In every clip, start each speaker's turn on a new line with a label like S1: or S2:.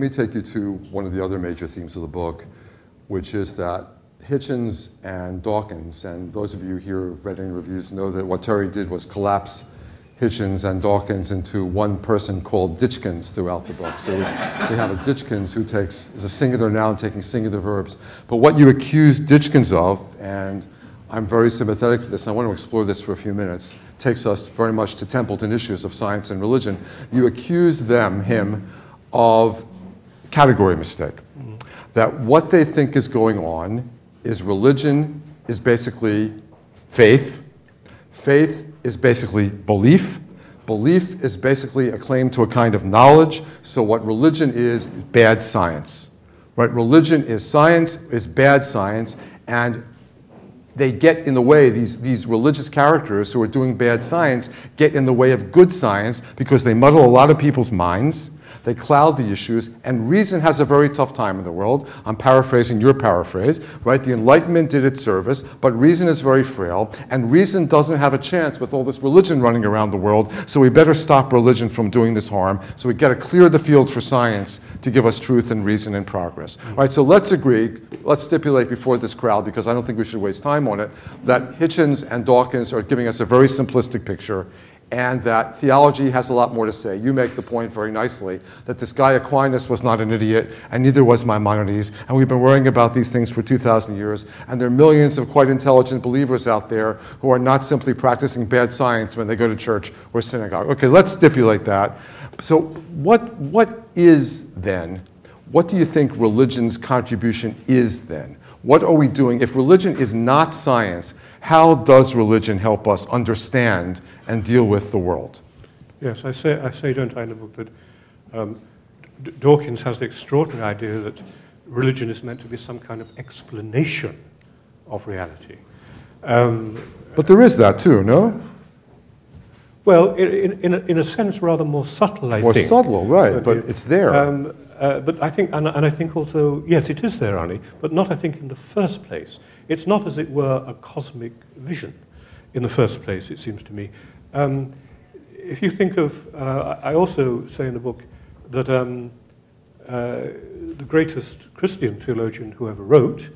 S1: me take you to one of the other major themes of the book, which is that Hitchens and Dawkins, and those of you here who've read any reviews know that what Terry did was collapse Hitchens and Dawkins into one person called Ditchkins throughout the book. So we have a Ditchkins who is a singular noun taking singular verbs. But what you accuse Ditchkins of, and I'm very sympathetic to this, and I want to explore this for a few minutes, takes us very much to Templeton issues of science and religion. You accuse him of category mistake. That what they think is going on is religion is basically faith. Faith is basically belief. Belief is basically a claim to a kind of knowledge. So what religion is bad science. Right? Religion is science, is bad science, and they get in the way, these religious characters who are doing bad science get in the way of good science because they muddle a lot of people's minds. They cloud the issues, and reason has a very tough time in the world. I'm paraphrasing your paraphrase, right? The Enlightenment did its service, but reason is very frail, and reason doesn't have a chance with all this religion running around the world, so we better stop religion from doing this harm, so we got to clear the field for science to give us truth and reason and progress. All right, so let's agree, let's stipulate before this crowd, because I don't think we should waste time on it, that Hitchens and Dawkins are giving us a very simplistic picture, and that theology has a lot more to say. You make the point very nicely that this guy Aquinas was not an idiot, and neither was Maimonides, and we've been worrying about these things for 2,000 years, and there are millions of quite intelligent believers out there who are not simply practicing bad science when they go to church or synagogue. Okay, let's stipulate that. So what is then? What do you think religion's contribution is then? What are we doing? If religion is not science, how does religion help us understand and deal with the world?
S2: Yes, I say, don't I, in the book that Dawkins has the extraordinary idea that religion is meant to be some kind of explanation of reality.
S1: But there is that too, no?
S2: Well, in a sense, rather more subtle, I think.
S1: More subtle, right, but it's there.
S2: But I think, and I think also, yes, it is there, Arnie, but not, I think, in the first place. It's not, as it were, a cosmic vision in the first place, it seems to me. If you think of, I also say in the book that the greatest Christian theologian who ever wrote,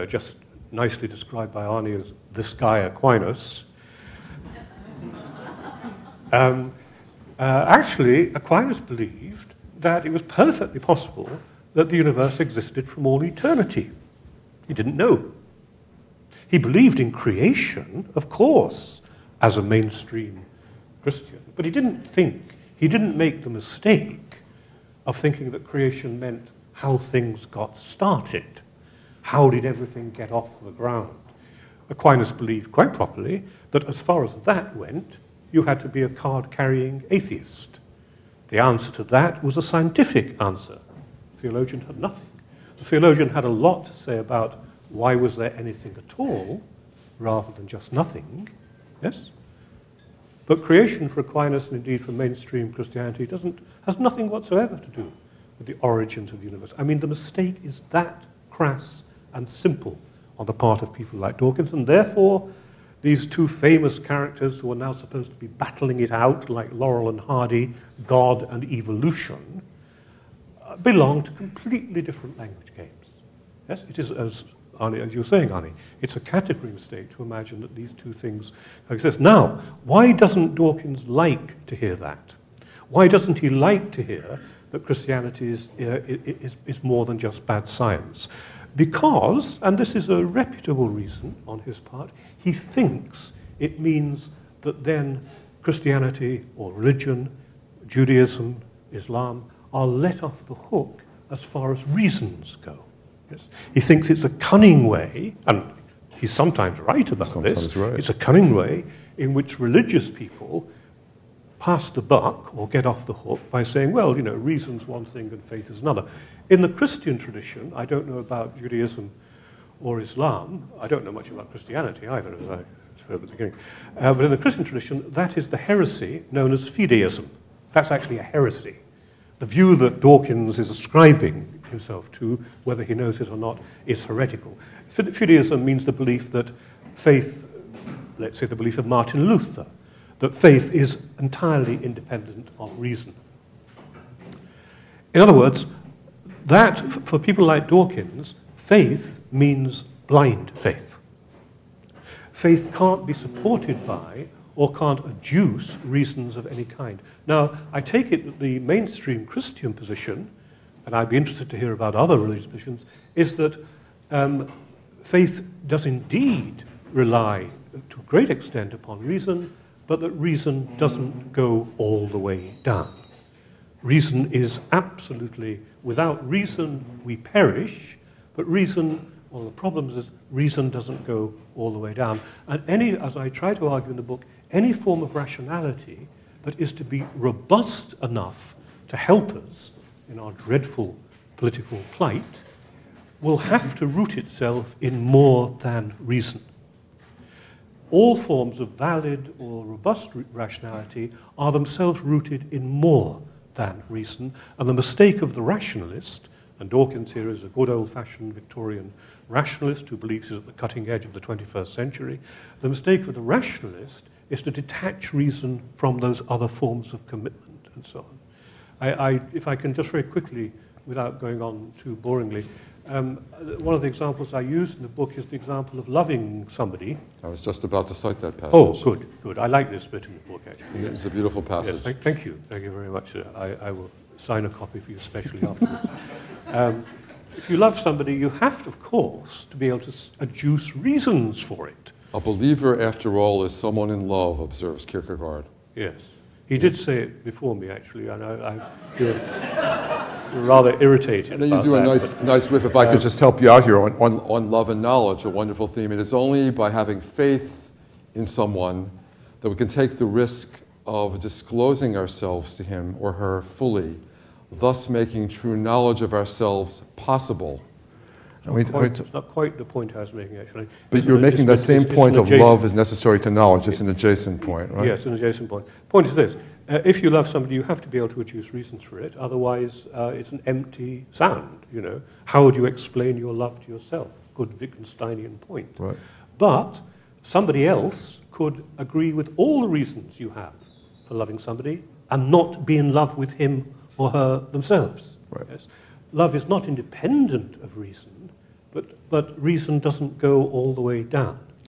S2: just nicely described by Arnie as this guy Aquinas, actually, Aquinas believed that it was perfectly possible that the universe existed from all eternity. He didn't know. He believed in creation, of course, as a mainstream Christian, but he didn't make the mistake of thinking that creation meant how things got started. How did everything get off the ground? Aquinas believed, quite properly, that as far as that went, you had to be a card-carrying atheist. The answer to that was a scientific answer. The theologian had nothing. The theologian had a lot to say about why was there anything at all, rather than just nothing, yes? But creation for Aquinas, and indeed for mainstream Christianity, has nothing whatsoever to do with the origins of the universe. I mean, the mistake is that crass and simple on the part of people like Dawkins, and therefore these two famous characters who are now supposed to be battling it out, like Laurel and Hardy, God and evolution, belong to completely different language games. Yes, it is, as you were saying, Arnie, it's a category mistake to imagine that these two things exist. Now, why doesn't Dawkins like to hear that? Why doesn't he like to hear that Christianity is more than just bad science? Because, and this is a reputable reason on his part, he thinks it means that then Christianity or religion, Judaism, Islam, are let off the hook as far as reasons go. Yes. He thinks it's a cunning way, and he's sometimes right about this, right. It's a cunning way in which religious people pass the buck or get off the hook by saying, well, you know, reason's one thing and faith is another. In the Christian tradition, I don't know about Judaism or Islam, I don't know much about Christianity either, as I said at the beginning, but in the Christian tradition, that is the heresy known as fideism. That's actually a heresy. The view that Dawkins is ascribing himself to, whether he knows it or not, is heretical. Fideism means the belief that faith, let's say the belief of Martin Luther, that faith is entirely independent of reason. In other words, that, for people like Dawkins, faith means blind faith. Faith can't be supported by or can't adduce reasons of any kind. Now, I take it that the mainstream Christian position, and I'd be interested to hear about other religious positions, is that faith does indeed rely to a great extent upon reason, but that reason doesn't go all the way down. Reason is absolutely, without reason we perish, but reason, one of the problems is reason doesn't go all the way down. And any, as I try to argue in the book, any form of rationality that is to be robust enough to help us in our dreadful political plight will have to root itself in more than reason. All forms of valid or robust rationality are themselves rooted in more than reason, and the mistake of the rationalist, and Dawkins here is a good old-fashioned Victorian rationalist who believes he's at the cutting edge of the 21st century, the mistake of the rationalist is to detach reason from those other forms of commitment and so on. If I can just very quickly, without going on too boringly, one of the examples I use in the book is the example of loving somebody.
S1: I was just about to cite that passage.
S2: Oh, good, good. I like this bit in the book, actually.
S1: It's a beautiful passage.
S2: Yes, thank you. Thank you very much. I will sign a copy for you especially afterwards. If you love somebody, you have, of course, to be able to adduce reasons for it.
S1: A believer, after all, is someone in love, observes Kierkegaard.
S2: Yes. He did say it before me, actually, and I feel rather irritated.
S1: And then you do a nice riff, if I could just help you out here, on love and knowledge, a wonderful theme. It is only by having faith in someone that we can take the risk of disclosing ourselves to him or her fully, thus making true knowledge of ourselves possible. And
S2: it's not quite the point I was making, actually.
S1: But you're making that same point of love is necessary to knowledge. It's an adjacent point, right?
S2: Yes, an adjacent point. Point is this. If you love somebody, you have to be able to adduce reasons for it. Otherwise, it's an empty sound, you know. How would you explain your love to yourself? Good Wittgensteinian point.
S1: Right.
S2: But somebody else could agree with all the reasons you have for loving somebody and not be in love with him or her themselves.
S1: Right.
S2: Yes? Love is not independent of reason, but reason doesn't go all the way down.